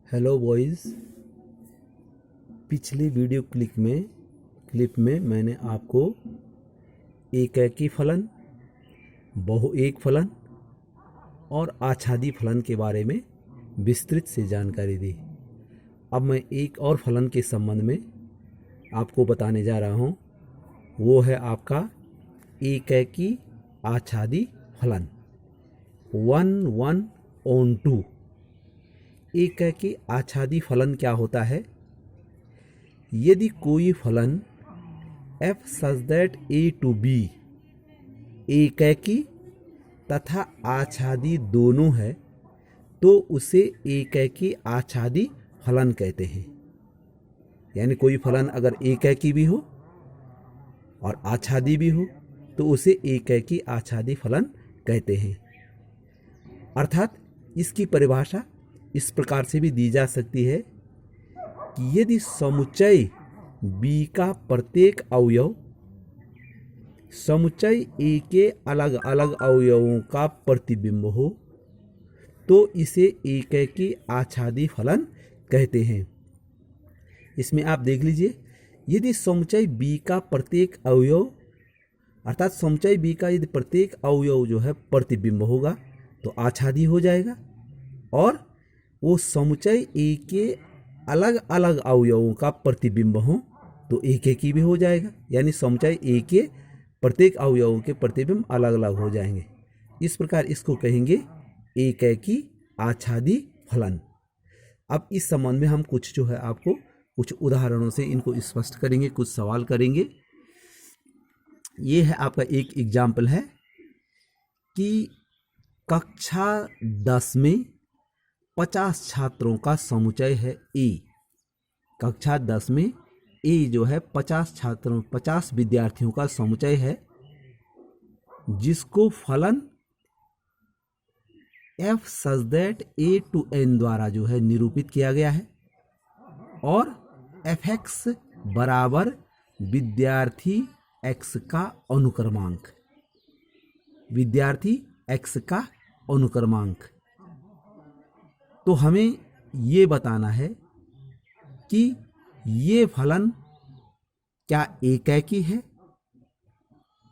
Hello boys. पिछले video clip में मैंने आपको एकेकी फलन, बहुएक फलन और आच्छादी फलन के बारे में विस्तृत से जानकारी दी। अब मैं एक और फलन के संबंध में आपको बताने जा रहा हूँ। वो है आपका एकेकी आच्छादी फलन 1/1/2। एकेकी आच्छादी फलन क्या होता है? यदि कोई फलन f such that a to b एकेकी तथा आच्छादी दोनों है तो उसे एकेकी आच्छादी फलन कहते हैं। यानी कोई फलन अगर एकेकी भी हो और आच्छादी भी हो तो उसे एकेकी आच्छादी फलन कहते हैं। अर्थात इसकी परिभाषा इस प्रकार से भी दी जा सकती है कि यदि समुच्चय B का प्रत्येक अवयव समुच्चय A के अलग अलग अवयवों का प्रतिबिंब हो तो इसे एकेकी आच्छादी फलन कहते हैं। इसमें आप देख लीजिए, यदि समुच्चय B का प्रत्येक अवयव अर्थात समुच्चय B का यदि प्रत्येक अवयव जो है प्रतिबिंब होगा तो आच्छादी हो जाएगा, और वो समुच्चय A के अलग अलग अवयवों का प्रतिबिंब हो तो एकेकी भी हो जाएगा। यानी समुच्चय A के प्रत्येक अवयवों के प्रतिबिंब अलग अलग हो जाएंगे। इस प्रकार इसको कहेंगे एकेकी आच्छादी फलन। अब इस संबंध में हम कुछ जो है आपको कुछ उदाहरणों से इनको स्पष्ट करेंगे, कुछ सवाल करेंगे। ये है आपका एक एग्जाम्पल है कि कक्षा 10 में 50 छात्रों का समुच्चय है A। कक्षा 10 में A जो है 50 विद्यार्थियों का समुच्चय है, जिसको फलन f such that a to n द्वारा जो है निरूपित किया गया है, और fx बराबर विद्यार्थी x का अनुक्रमांक, विद्यार्थी x का अनुक्रमांक। तो हमें ये बताना है कि ये फलन क्या एकेकी है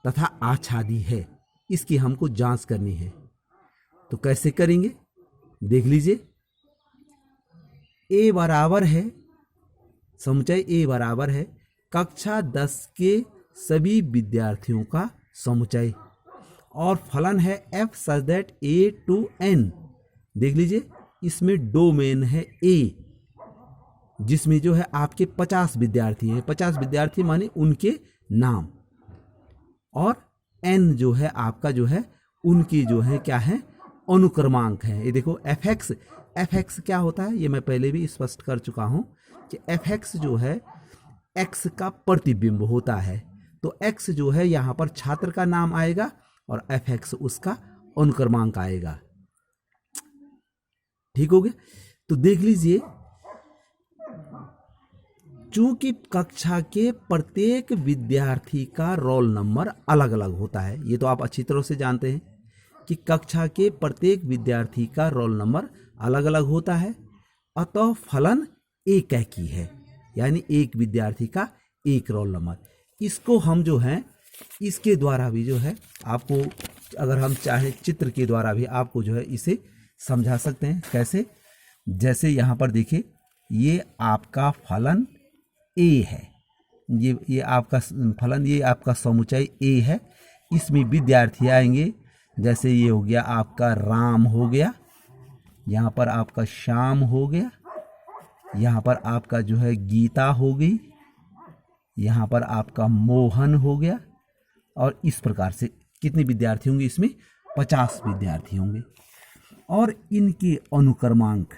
तथा आच्छादी है, इसकी हमको जांच करनी है। तो कैसे करेंगे देख लीजिए। A बराबर है, समुच्चय A बराबर है कक्षा 10 के सभी विद्यार्थियों का समुच्चय, और फलन है f such that a to n। देख लीजिए, इसमें डोमेन है A, जिसमें जो है आपके 50 विद्यार्थी हैं। 50 विद्यार्थी माने उनके नाम, और n जो है आपका जो है उनकी जो है क्या है अनुक्रमांक है। ये देखो fx क्या होता है, ये मैं पहले भी स्पष्ट कर चुका हूं कि fx जो है x का प्रतिबिंब होता है। तो x जो है यहां पर छात्र का नाम आएगा और fx उसका अनुक्रमांक आएगा। ठीक हो गया। तो देख लीजिए, चूंकि कक्षा के प्रत्येक विद्यार्थी का रोल नंबर अलग अलग होता है, ये तो आप अच्छी तरह से जानते हैं कि कक्षा के प्रत्येक विद्यार्थी का रोल नंबर अलग अलग होता है, अतः फलन एकेकी है। यानी एक विद्यार्थी का एक रोल नंबर। इसको हम जो है इसके द्वारा भी जो है आपको, अगर हम चाहे चित्र के द्वारा भी आपको जो है इसे समझा सकते हैं। कैसे? जैसे यहाँ पर देखिए, ये आपका फलन A है, ये आपका फलन, ये आपका समुच्चय A है। इसमें विद्यार्थी आएंगे, जैसे ये हो गया आपका राम हो गया, यहाँ पर आपका श्याम हो गया, यहाँ पर आपका जो है गीता हो गई, यहाँ पर आपका मोहन हो गया, और इस प्रकार से कितने विद्यार्थी होंगे? इसमें 50 विद्यार्थी होंगे। और इनके अनुक्रमांक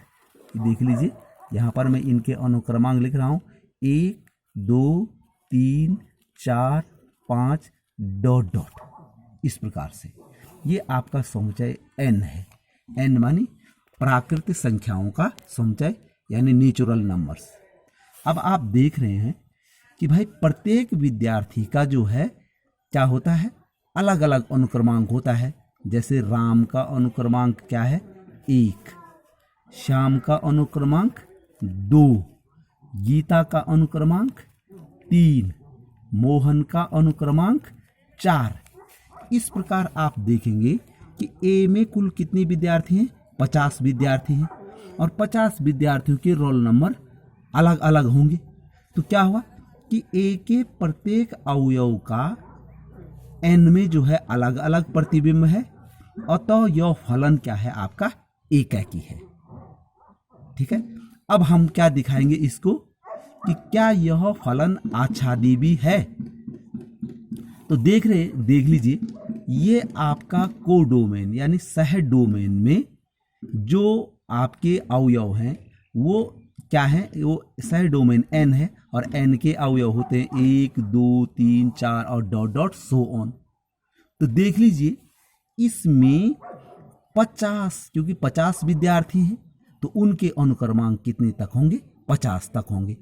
देख लीजिए, यहाँ पर मैं इनके अनुक्रमांक लिख रहा हूँ 1 2 3 4 5 ... इस प्रकार से ये आपका समुच्चय n है। n मानी प्राकृतिक संख्याओं का समुच्चय, यानी नेचुरल नंबर्स। अब आप देख रहे हैं कि भाई प्रत्येक विद्यार्थी का जो है क्या होता है, अलग अलग अनुक्रमांक होता है। जैसे राम का अनुक्रमांक क्या है? 1, श्याम का अनुक्रमांक 2, गीता का अनुक्रमांक 3, मोहन का अनुक्रमांक 4। इस प्रकार आप देखेंगे कि ए में कुल कितने विद्यार्थी हैं? 50 विद्यार्थी हैं और 50 विद्यार्थियों के रोल नंबर अलग अलग होंगे। तो क्या हुआ कि ए के प्रत्येक अवयव का एन में जो है अलग अलग प्रतिबिंब है, अतः यह फलन क्या है? आपका एकाकी है। ठीक है, अब हम क्या दिखाएंगे इसको कि क्या यह फलन आच्छादी भी है। तो देख लीजिए, ये आपका कोडोमेन यानी सह डोमेन में जो आपके अवयव हैं वो क्या है? वो सह डोमेन एन है और एन के अवयव होते हैं 1, 2, 3, 4 और डॉट डॉट सो ऑन। तो देख लीजिए, इसमें 50, क्योंकि 50 विद्यार्थी हैं तो उनके अनुक्रमांक कितने तक होंगे? 50 तक होंगे।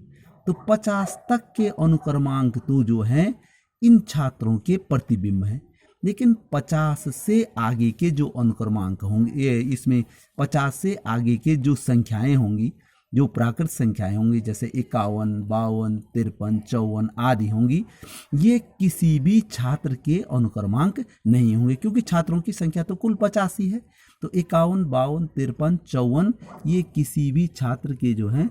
तो 50 तक के अनुक्रमांक तो जो हैं इन छात्रों के प्रतिबिंब हैं, लेकिन 50 से आगे के जो अनुक्रमांक होंगे, इसमें 50 से आगे के जो संख्याएं होंगी, जो प्राकृत संख्याएं होंगी, जैसे 51, 52, 53, 54 आदि होंगी, ये किसी भी छात्र के अनुक्रमांक नहीं होंगे, क्योंकि छात्रों की संख्या तो कुल 50 ही है। तो 51, 52, 53, 54 ये किसी भी छात्र के जो हैं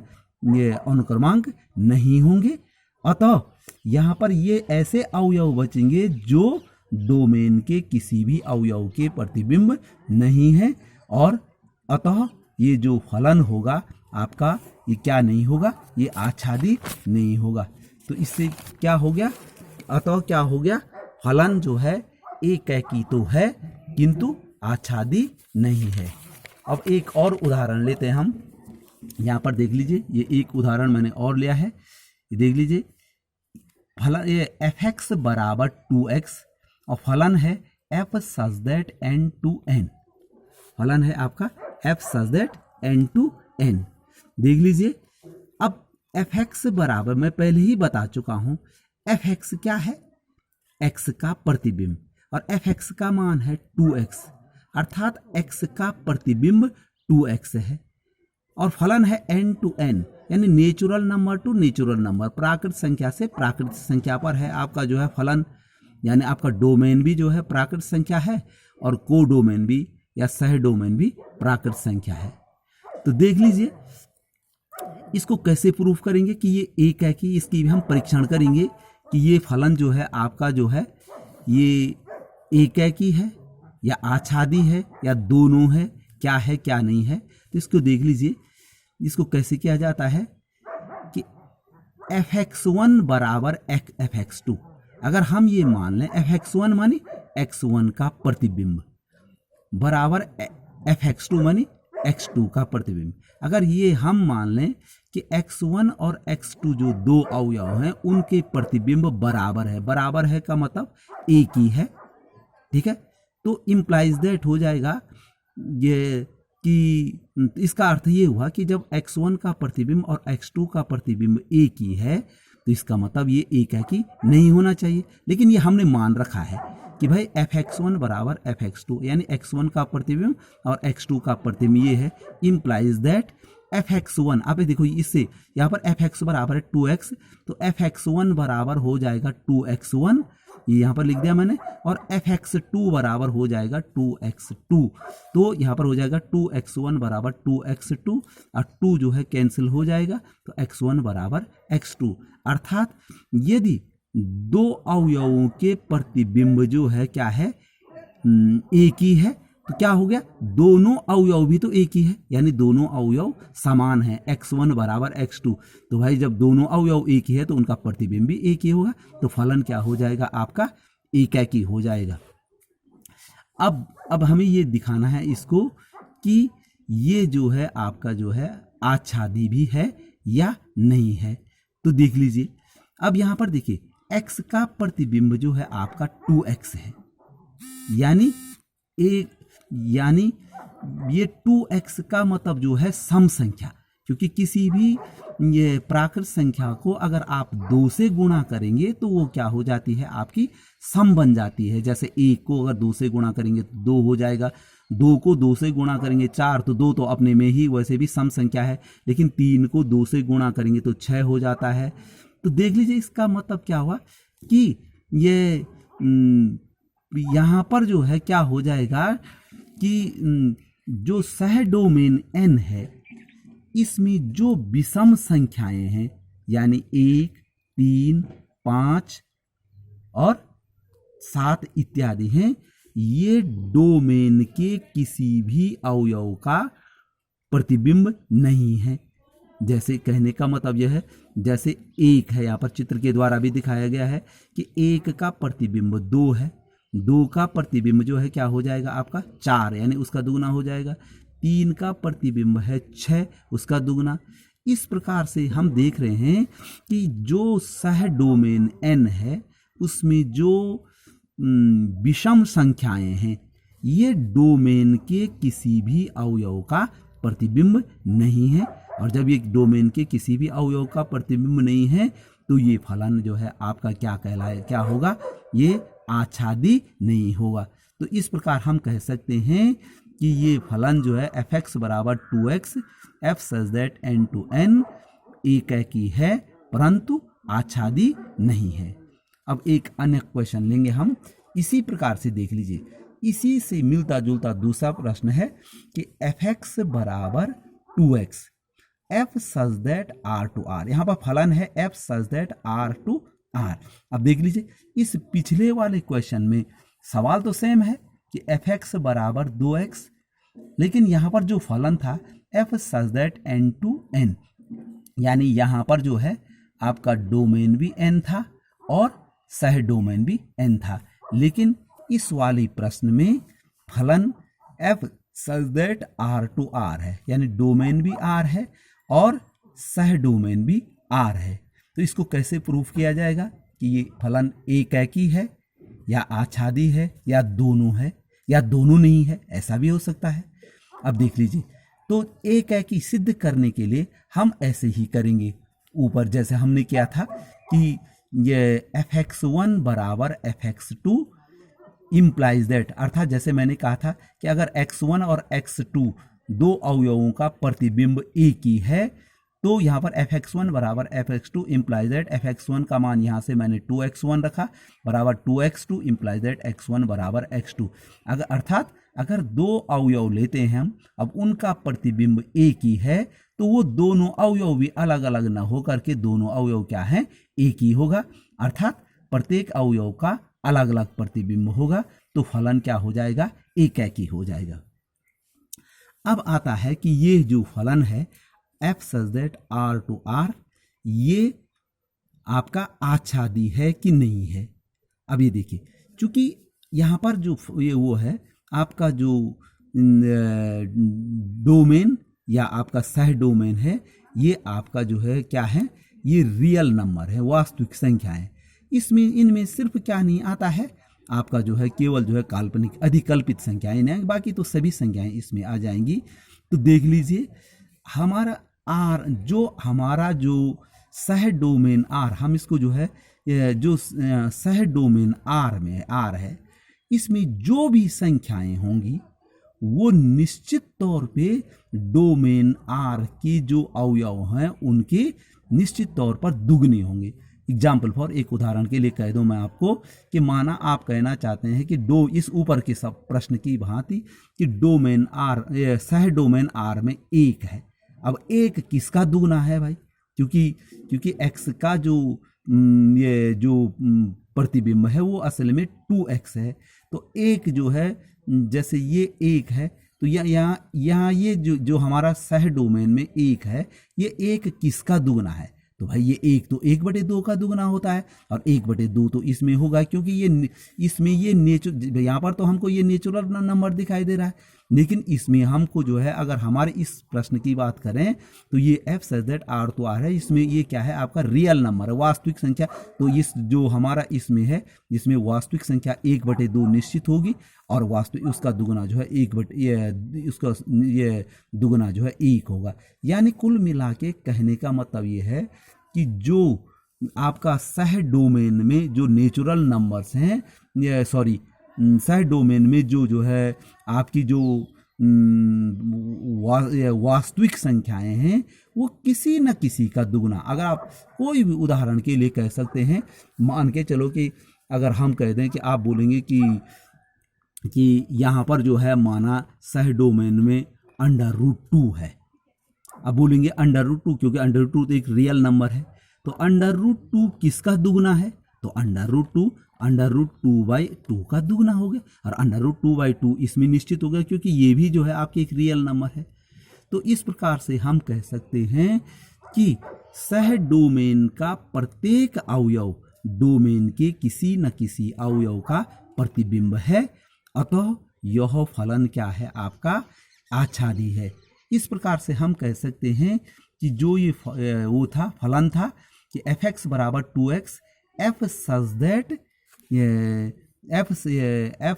ये अनुक्रमांक नहीं होंगे। अतः यहाँ पर ये ऐसे अवयव बचेंगे जो डोमेन के किसी भी अवयव के प्रतिबिंब नहीं है, और अतः ये जो फलन होगा आपका, ये क्या नहीं होगा? ये आच्छादी नहीं होगा। तो इससे क्या हो गया? अतः क्या हो गया? फलन जो है एकाकी तो है किंतु आच्छादी नहीं है। अब एक और उदाहरण लेते हैं हम। यहाँ पर देख लीजिए, ये एक उदाहरण मैंने और लिया है, देख लीजिए। फलन ये fx बराबर 2x और फलन है f such that n to n। फलन है आपका f such that n to n। देख लीजिए, अब fx बराबर, मैं पहले ही बता चुका हूं, fx क्या है? x का प्रतिबिंब, और fx का मान है 2x, अर्थात x का प्रतिबिंब 2x है। और फलन है n to n, यानी natural number to natural number, प्राकृत संख्या से प्राकृत संख्या पर है आपका जो है फलन। यानी आपका डोमेन भी जो है प्राकृत संख्या है और कोडोमेन भी या सह डोमेन भी प्राकृत संख्या है। तो देख लीजिए, इसको कैसे प्रूफ करेंगे कि ये एक है, कि इसकी भी हम परीक्षण करेंगे कि ये फलन जो है आपका जो है ये एकाकी है या आच्छादी है या दोनों है, क्या है क्या नहीं है। तो इसको देख लीजिए, इसको कैसे किया जाता है कि fx1 बराबर fx2। अगर हम ये मान लें fx1 मानी x1 का प्रतिबिंब बराबर fx2 मानी x2 का प्रतिबिंब, अगर ये हम मान लें कि x1 और x2 जो दो अवयव हैं उनके प्रतिबिंब बराबर है, बराबर है का मतलब एक ही है। ठीक है, तो इम्प्लाइज दैट हो जाएगा ये कि इसका अर्थ ये हुआ कि जब x1 का प्रतिबिंब और x2 का प्रतिबिंब एक ही है तो इसका मतलब ये एकाकी नहीं होना चाहिए। लेकिन ये हमने मान रखा है कि भाई fx1 बराबर fx2, यानी x1 का प्रतिबिंब और x2 का प्रतिबिंब ये है, इम्प्लाइज दैट fx1, आप देखो इससे यहाँ पर fx बराबर है 2x, तो fx1 बराबर हो जाएगा 2x1, ये यहाँ पर लिख दिया मैंने, और fx2 बराबर हो जाएगा 2x2। तो यहाँ पर हो जाएगा 2x1 बराबर 2x2 और 2 जो है कैंसिल हो जाएगा, तो x1 बराबर x2। अर्थात यदि दो अवयवों के प्रतिबिंब जो है क्या है एक ही है, तो क्या हो गया? दोनों अवयव भी तो एक ही है, यानी दोनों अवयव समान है, x1 बराबर x2। तो भाई जब दोनों अवयव एक ही है तो उनका प्रतिबिंब भी एक ही होगा, तो फलन क्या हो जाएगा? आपका एकाकी हो जाएगा। अब हमें ये दिखाना है इसको कि ये जो है आपका जो है आच्छादी भी है या नहीं है। तो देख लीजिए, अब यहाँ पर देखिए x का प्रतिबिंब जो है आपका 2x है, यानी ये 2x का मतलब जो है सम संख्या, क्योंकि किसी भी ये प्राकृत संख्या को अगर आप 2 से गुणा करेंगे तो वो क्या हो जाती है? आपकी सम बन जाती है। जैसे 1 को अगर 2 से गुणा करेंगे तो 2 हो जाएगा, 2 को 2 से गुणा करेंगे 4, तो 2 तो अपने में ही वैसे भी सम संख्या है, लेकिन 3 को 2 से गुणा करेंगे तो 6 हो जाता है। तो देख लीजिए इसका मतलब क्या हुआ कि ये यहाँ पर जो है क्या हो जाएगा कि जो सह डोमेन n है इसमें जो विषम संख्याएं हैं यानी 1, 3, 5 और 7 इत्यादि हैं, ये डोमेन के किसी भी अवयव का प्रतिबिंब नहीं है। जैसे कहने का मतलब यह है, जैसे 1 है, यहाँ पर चित्र के द्वारा भी दिखाया गया है कि 1 का प्रतिबिंब 2 है, 2 का प्रतिबिंब जो है क्या हो जाएगा आपका 4 यानी उसका दुगना हो जाएगा, 3 का प्रतिबिंब है 6 उसका दुगना। इस प्रकार से हम देख रहे हैं कि जो सह डोमेन n है उसमें जो विषम संख्याएं हैं ये डोमेन के किसी भी अवयव का प्रतिबिंब नहीं है, और जब ये डोमेन के किसी भी अवयव का प्रतिबिंब नहीं है तो ये फलन जो है आपका क्या होगा, ये आच्छादी नहीं होगा। तो इस प्रकार हम कह सकते हैं कि ये फलन जो है fx बराबर 2x f such that n to n एकैकी है परंतु आच्छादी नहीं है। अब एक अन्य क्वेश्चन लेंगे हम, इसी प्रकार से देख लीजिए, इसी से मिलता जुलता दूसरा प्रश्न है कि fx बराबर 2x f such that r to r, यहाँ पर फलन है f such that r to r। अब देख लीजिए इस पिछले वाले क्वेश्चन में सवाल तो सेम है कि fx बराबर 2x, लेकिन यहाँ पर जो फलन था f such that n to n, यानी यहाँ पर जो है आपका डोमेन भी n था और सह डोमेन भी n था, लेकिन इस वाले प्रश्न में फलन f such that r to r है, यानी डोमेन भी r है और सह डोमेन भी r है। तो इसको कैसे प्रूफ किया जाएगा कि ये फलन एकैकी है या आच्छादी है या दोनों है या दोनों नहीं है, ऐसा भी हो सकता है। अब देख लीजिए, तो एकैकी सिद्ध करने के लिए हम ऐसे ही करेंगे, ऊपर जैसे हमने किया था कि ये fx1 बराबर fx2 इम्प्लाइज दैट, अर्थात जैसे मैंने कहा था कि अगर x1 और x2 दो अवयवों का प्रतिबिंब एक ही है तो यहाँ पर fx1 बराबर fx2 इम्प्लाइज दैट fx1 का मान यहाँ से मैंने 2x1 रखा बराबर 2x2 इम्प्लाइज दैट x1 बराबर x2। अर्थात अगर दो अवयव लेते हैं हम, अब उनका प्रतिबिंब एक ही है तो वो दोनों अवयव भी अलग अलग न होकर के दोनों अवयव क्या है, एक ही होगा, अर्थात प्रत्येक अवयव का अलग अलग प्रतिबिंब होगा, तो फलन क्या हो जाएगा, एकैकी हो जाएगा। अब आता है कि ये जो फलन है f such that r to r, ये आपका आच्छादी है कि नहीं है। अब ये देखिए, चूंकि यहाँ पर जो ये वो है आपका जो डोमेन या आपका सह डोमेन है, ये आपका जो है क्या है, ये रियल नंबर है, वास्तविक संख्या है। इसमें इनमें सिर्फ क्या नहीं आता है आपका जो है केवल जो है काल्पनिक अधिकल्पित संख्याएं नहीं, बाकी तो सभी संख्याएं इसमें आ जाएंगी। तो देख लीजिए हमारा आर, जो हमारा जो सह डोमेन आर, हम इसको जो है जो सह डोमेन आर में आर है, इसमें जो भी संख्याएं होंगी वो निश्चित तौर पे डोमेन आर की जो अवयव हैं उनके निश्चित तौर पर दुगने होंगे। एग्जाम्पल फॉर, एक उदाहरण के लिए कह दूं मैं आपको कि माना आप कहना चाहते हैं कि इस ऊपर के सब प्रश्न की भांति कि डोमेन आर सह डोमेन आर में एक है। अब एक किसका दुगना है भाई, क्योंकि एक्स का जो ये जो प्रतिबिंब है वो असल में 2x है, तो एक जो है जैसे ये एक है तो यहाँ ये जो हमारा सह डोमेन में एक है, ये एक किसका दुगना है, तो भाई ये एक तो 1/2 का दुगना होता है और 1/2 तो इसमें होगा, क्योंकि ये इसमें ये यहाँ पर तो हमको ये नेचुरल नंबर दिखाई दे रहा है, लेकिन इसमें हमको जो है अगर हमारे इस प्रश्न की बात करें तो ये f सच दैट r तो r है, इसमें ये क्या है आपका रियल नंबर है, वास्तविक संख्या। तो इस जो हमारा इसमें है, इसमें वास्तविक संख्या 1/2 निश्चित होगी और वास्तविक उसका दुगना जो है ये दुगना जो है 1 होगा। यानी कुल मिला के कहने का मतलब ये है कि जो आपका सह डोमेन में जो नेचुरल नंबर्स हैं, सह डोमेन में जो है आपकी जो वास्तविक संख्याएं हैं वो किसी न किसी का दुगना, अगर आप कोई भी उदाहरण के लिए कह सकते हैं, मान के चलो कि अगर हम कह दें कि आप बोलेंगे कि यहाँ पर जो है माना सह डोमेन में √2 है। अब बोलेंगे √2 क्योंकि √2 तो एक रियल नंबर है, तो √2 किसका दुगना है, तो √2/2 का दुगना हो गया, और √2/2 इसमें निश्चित हो गया क्योंकि ये भी जो है आपकी एक रियल नंबर है। तो इस प्रकार से हम कह सकते हैं कि सह डोमेन का प्रत्येक अवयव डोमेन के किसी न किसी अवयव का प्रतिबिंब है, अतः यह फलन क्या है, आपका आच्छादी है। इस प्रकार से हम कह सकते हैं कि जो ये वो था फलन था कि fx = 2x, f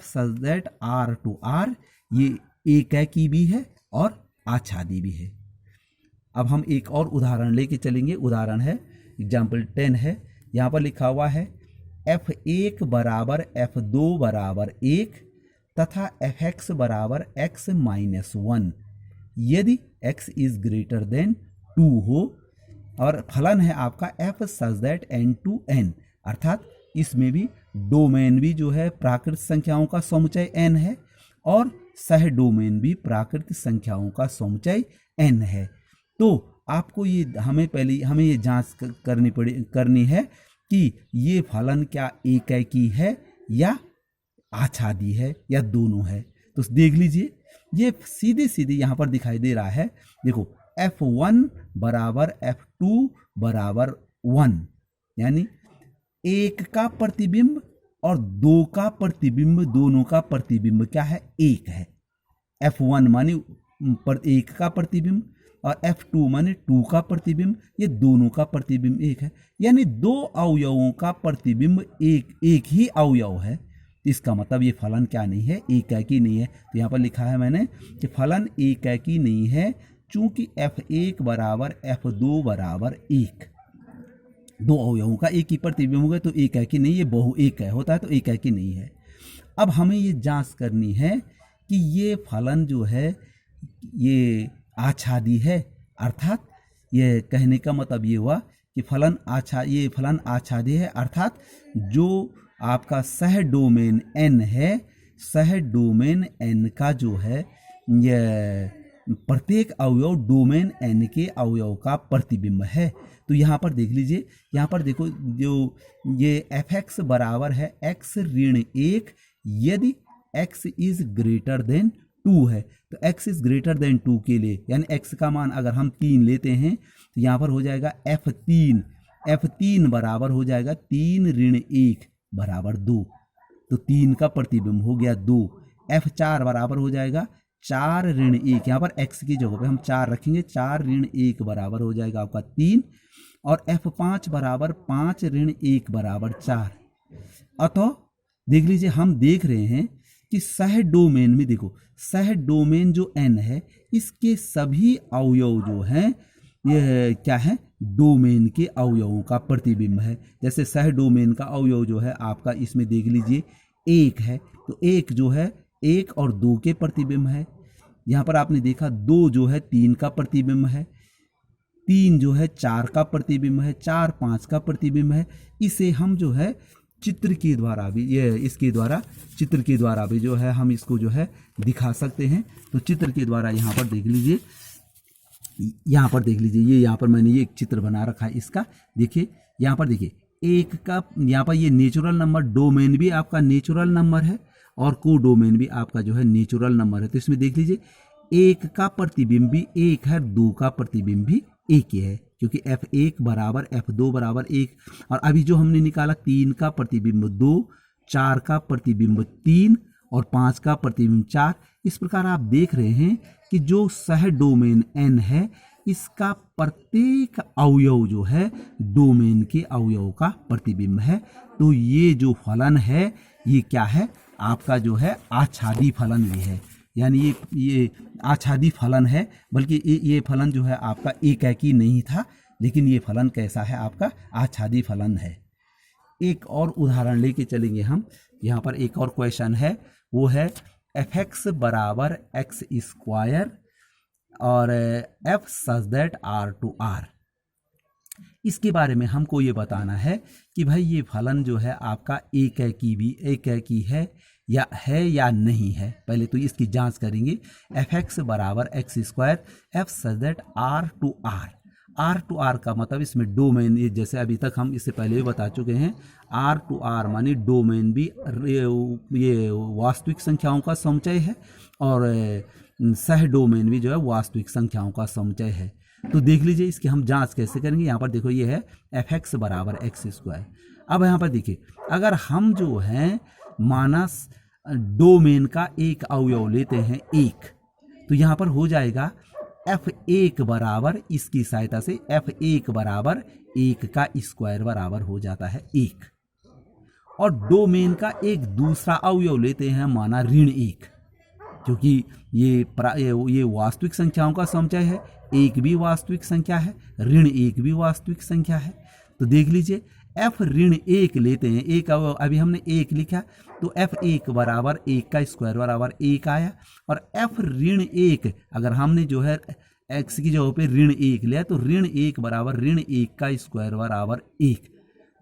such that R/R ये एकाकी भी है और आच्छादी भी है। अब हम एक और उदाहरण लेके चलेंगे। उदाहरण है एग्जाम्पल 10 है, यहाँ पर लिखा हुआ है f1 = f2 = 1 तथा fx = x-1 यदि x > 2 हो, और फलन है आपका f such that n/n, अर्थात इसमें भी डोमेन भी जो है प्राकृत संख्याओं का समुच्चय n है और सह डोमेन भी प्राकृत संख्याओं का समुच्चय n है। तो आपको ये हमें ये जांच करनी है कि ये फलन क्या एकाकी है या आच्छादी है या दोनों है। तो देख लीजिए, ये सीधे यहाँ पर दिखाई दे रहा है। देखो f1 = f2 = 1, यानी 1 का प्रतिबिंब और 2 का प्रतिबिंब, दोनों का प्रतिबिंब क्या है, 1 है। f1 माने 1 का प्रतिबिंब और f2 माने 2 का प्रतिबिंब, ये दोनों का प्रतिबिंब 1 है, यानी 2 अवयवों का प्रतिबिंब एक ही अवयव है। इसका मतलब ये फलन क्या नहीं है, एकाकी नहीं है। तो यहाँ पर लिखा है मैंने कि फलन एकाकी नहीं है, चूंकि f1 = f2 = 1, 2 अवयवों का एक ही प्रतिबिंब होगा तो एकाकी नहीं, ये बहु एक है होता है तो एकाकी नहीं है। अब हमें ये जांच करनी है कि ये फलन जो है ये आच्छादी है, अर्थात ये कहने का मतलब ये हुआ कि ये फलन आच्छादी है, अर्थात जो आपका सह डोमेन n है, सह डोमेन n का जो है ये प्रत्येक अवयव डोमेन n के अवयव का प्रतिबिंब है। तो यहाँ पर देख लीजिए, यहाँ पर देखो जो ये fx बराबर है x-1 यदि x > 2 है, तो x > 2 के लिए यानी x का मान अगर हम 3 लेते हैं तो यहाँ पर हो जाएगा f3 बराबर हो जाएगा 3-1 = 2, तो 3 का प्रतिबिंब हो गया 2। f4 बराबर हो जाएगा 4-1, यहाँ पर x की जगह पे हम 4 रखेंगे, 4-1 बराबर हो जाएगा आपका 3, और f5 बराबर 5-1 = 4। अतः देख लीजिए, हम देख रहे हैं कि सह डोमेन में देखो, सह डोमेन जो n है इसके सभी अवयव जो हैं ये क्या है, डोमेन के अवयवों का प्रतिबिंब है। जैसे सह डोमेन का अवयव जो है आपका इसमें देख लीजिए 1 है, तो 1 जो है 1 और 2 के प्रतिबिंब है। यहाँ पर आपने देखा 2 जो है 3 का प्रतिबिंब है, 3 जो है 4 का प्रतिबिंब है, 4 5 का प्रतिबिंब है। इसे हम जो है चित्र के द्वारा भी जो है हम इसको जो है दिखा सकते हैं। तो चित्र के द्वारा यहाँ पर देख लीजिए, ये यहाँ पर मैंने ये एक चित्र बना रखा है इसका। देखिए यहाँ पर देखिए, 1 का यहाँ पर ये नेचुरल नंबर, डोमेन भी आपका नेचुरल नंबर है और को डोमेन भी आपका जो है नेचुरल नंबर है। तो इसमें देख लीजिए 1 का प्रतिबिंब भी 1 है, 2 का प्रतिबिंब भी 1 ही है, क्योंकि f1 बराबर f2 बराबर 1। और अभी जो हमने निकाला 3 का प्रतिबिंब 2, 4 का प्रतिबिंब 3 और 5 का प्रतिबिंब 4। इस प्रकार आप देख रहे हैं कि जो सह डोमेन n है इसका प्रत्येक अवयव जो है डोमेन के अवयव का प्रतिबिंब है। तो ये जो फलन है ये क्या है, आपका जो है आच्छादी फलन भी है, यानी ये आच्छादी फलन है, बल्कि ये फलन जो है आपका एकाकी नहीं था, लेकिन ये फलन कैसा है, आपका आच्छादी फलन है। एक और उदाहरण लेके चलेंगे हम। यहाँ पर एक और क्वेश्चन है, वो है fx बराबर एक्स स्क्वायर और f such that r to r। इसके बारे में हमको ये बताना है कि भाई ये फलन जो है आपका एक है की है या नहीं है। पहले तो इसकी जांच करेंगे। fx बराबर x square f such that r to r का मतलब इसमें डोमेन, जैसे अभी तक हम इससे पहले भी बता चुके हैं, r टू r मानी डोमेन भी ये वास्तविक संख्याओं का समुच्चय है और सह डोमेन भी जो है वास्तविक संख्याओं का समुच्चय है। तो देख लीजिए इसकी हम जांच कैसे करेंगे। यहाँ पर देखो ये है fx बराबर एक्स स्क्वायर। अब यहाँ पर देखिए, अगर हम जो है मानस डोमेन का एक अवयव लेते हैं एक, तो यहाँ पर हो जाएगा f1 बराबर, इसकी सहायता से f1 बराबर 1 का स्क्वायर बराबर हो जाता है 1। और डोमेन का एक दूसरा अवयव लेते हैं माना ऋण 1, क्योंकि ये वास्तविक संख्याओं का समुच्चय है, एक भी वास्तविक संख्या है, ऋण 1 भी वास्तविक संख्या है। तो देख लीजिए f ऋण 1 लेते हैं, एक अभी हमने 1 लिखा, तो f1 बराबर 1 का स्क्वायर बराबर 1 आया। और f ऋण 1 अगर हमने जो है x की जगह पे ऋण 1 लिया, तो ऋण 1 बराबर ऋण 1 का स्क्वायर बराबर 1।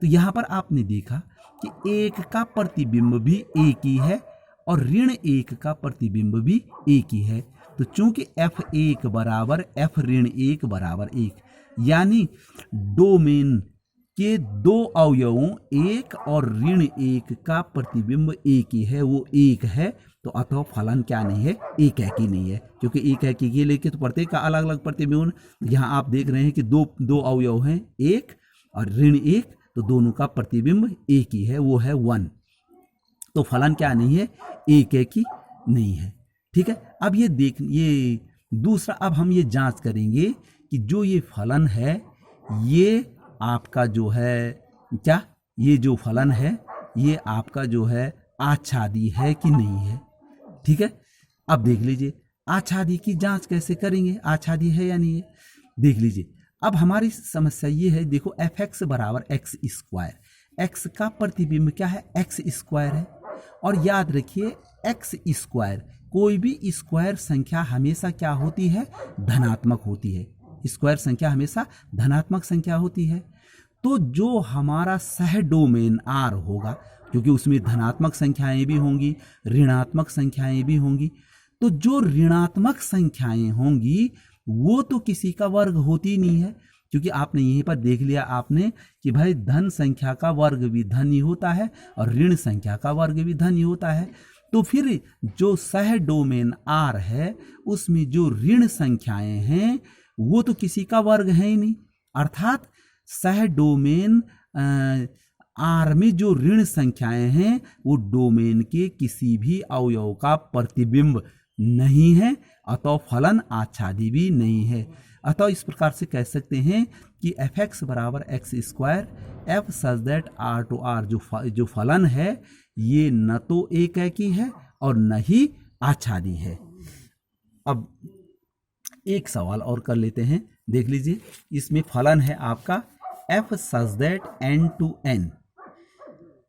तो यहाँ पर आपने देखा कि 1 का प्रतिबिंब भी एक ही है और ऋण 1 का प्रतिबिंब भी एक ही है। तो चूंकि f1 बराबर f ऋण 1 बराबर 1, यानी डोमेन के दो अवयवों 1 और ऋण 1 का प्रतिबिंब एक ही है, वो 1 है। तो अतः फलन क्या नहीं है, एक है कि नहीं है, क्योंकि एक है कि ये लेके तो प्रत्येक का अलग अलग प्रतिबिंब। यहाँ आप देख रहे हैं कि दो अवयव हैं 1 और ऋण 1, तो दोनों का प्रतिबिंब एक ही है, वो है 1। तो फलन क्या नहीं है, एक है कि नहीं है। ठीक है। अब ये दूसरा, अब हम ये जांच करेंगे कि जो ये फलन है ये आपका जो है क्या, ये जो फलन है ये आपका जो है आच्छादी है कि नहीं है। ठीक है। अब देख लीजिए आच्छादी की जांच कैसे करेंगे, आच्छादी है या नहीं है। देख लीजिए, अब हमारी समस्या ये है, देखो fx बराबर एक्स स्क्वायर, एक्स का प्रतिबिंब क्या है, एक्स स्क्वायर है। और याद रखिए एक्स स्क्वायर, कोई भी स्क्वायर संख्या हमेशा क्या होती है, धनात्मक होती है। स्क्वायर संख्या हमेशा धनात्मक संख्या होती है। तो जो हमारा सह डोमेन R होगा, क्योंकि उसमें धनात्मक संख्याएं भी होंगी, ऋणात्मक संख्याएं भी होंगी, तो जो ऋणात्मक संख्याएं होंगी वो तो किसी का वर्ग होती नहीं है, क्योंकि आपने यहीं पर देख लिया आपने कि भाई धन संख्या का वर्ग भी धन ही होता है और ऋण संख्या का वर्ग भी धन ही होता है। तो फिर जो सह डोमेन R है उसमें जो ऋण संख्याएं हैं वो तो किसी का वर्ग है ही नहीं, अर्थात सह डोमेन R में जो ऋण संख्याएं हैं वो डोमेन के किसी भी अवयव का प्रतिबिंब नहीं है, अतः फलन आच्छादी भी नहीं है। अतः इस प्रकार से कह सकते हैं कि fx बराबर x square f such that r to r जो फलन है ये न तो एक है की है और न ही आच्छादी है। अब एक सवाल और कर लेते हैं, देख लीजिए इसमें फलन है आपका f such that n to n,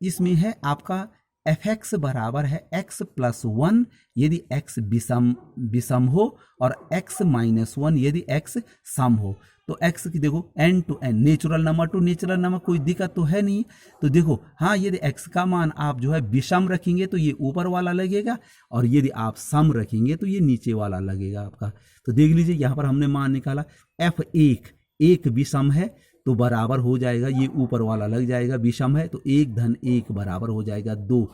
इसमें है आपका fx बराबर है x प्लस 1 यदि x विषम हो और x माइनस 1 यदि x सम हो। तो x की देखो n to n, natural number to natural number, कोई दिक्कत तो है नहीं। तो देखो हाँ, यदि x का मान आप जो है विषम रखेंगे तो ये ऊपर वाला लगेगा और यदि आप सम रखेंगे तो ये नीचे वाला लगेगा आपका। तो देख लीजिए यहाँ पर हमने मान निकाला f1 एक विषम है तो बराबर हो जाएगा, ये ऊपर वाला लग जाएगा, विषम है तो 1 धन 1 बराबर हो जाएगा 2,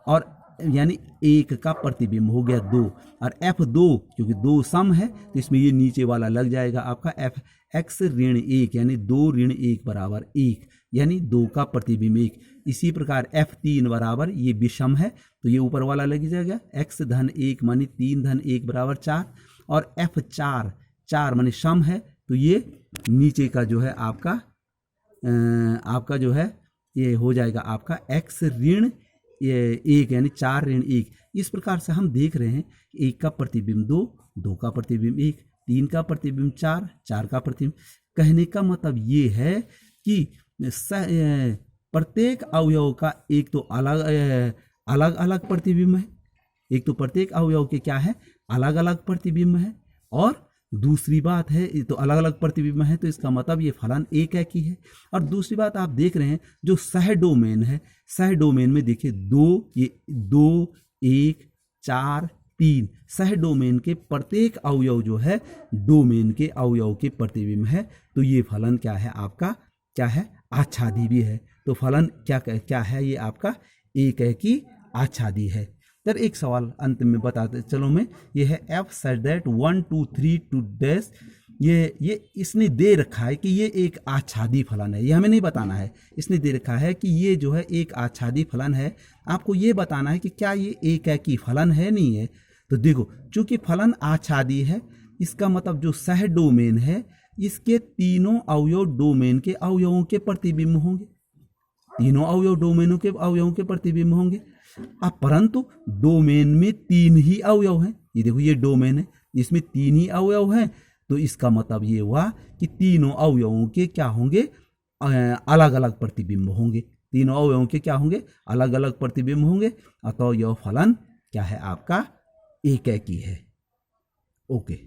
और यानी 1 का प्रतिबिंब हो गया 2। और f2 क्योंकि 2 सम है तो इसमें ये नीचे वाला लग जाएगा आपका fx ऋण 1 यानी 2 ऋण 1 बराबर 1, यानी 2 का प्रतिबिंब 1। इसी प्रकार f3 बराबर ये विषम है तो ये ऊपर वाला लग जाएगा x धन 1 मानी 3 धन 1 बराबर 4, और f4 4 मानी सम है तो ये नीचे का जो है आपका जो है ये हो जाएगा आपका x ऋण 1 यानी 4 ऋण 1। इस प्रकार से हम देख रहे हैं 1 का प्रतिबिंब 2, 2 का प्रतिबिंब 1, 3 का प्रतिबिंब 4, 4 का प्रतिबिंब। कहने का मतलब ये है कि प्रत्येक अवयव का एक तो अलग अलग प्रतिबिंब है, एक तो प्रत्येक अवयव के क्या है, अलग अलग प्रतिबिंब है, और दूसरी बात है ये तो अलग अलग प्रतिबिंब है, तो इसका मतलब ये फलन एक है की है। और दूसरी बात आप देख रहे हैं जो सह डोमेन है, सह डोमेन में देखिए दो, ये 2 1 4 3 सह डोमेन के प्रत्येक अवयव जो है डोमेन के अवयव के प्रतिबिंब है, तो ये फलन क्या है आपका, क्या है, आच्छादी भी है। तो फलन क्या है ये आपका एक है की आच्छादी है। तर एक सवाल अंत में बताते चलो मैं, ये है f such that 1 2 3 to dash, ये इसने दे रखा है कि ये एक आच्छादी फलन है, ये हमें नहीं बताना है, इसने दे रखा है कि ये जो है एक आच्छादी फलन है। आपको ये बताना है कि क्या ये एक है कि फलन है, नहीं है। तो देखो चूंकि फलन आच्छादी है, इसका मतलब जो सह डोमेन है इसके तीनों अवयव डोमेन के अवयवों के प्रतिबिंब होंगे, तीनों अवयव डोमेनों के अवयवों के प्रतिबिंब होंगे। अब परंतु डोमेन में 3 ही अवयव हैं, ये देखो ये डोमेन है, इसमें 3 ही अवयव हैं, तो इसका मतलब ये हुआ कि तीनों अवयवों के क्या होंगे, अलग अलग प्रतिबिंब होंगे, तीनों अवयवों के क्या होंगे, अलग अलग प्रतिबिंब होंगे। अतः यह फलन क्या है आपका एक है की है। ओके।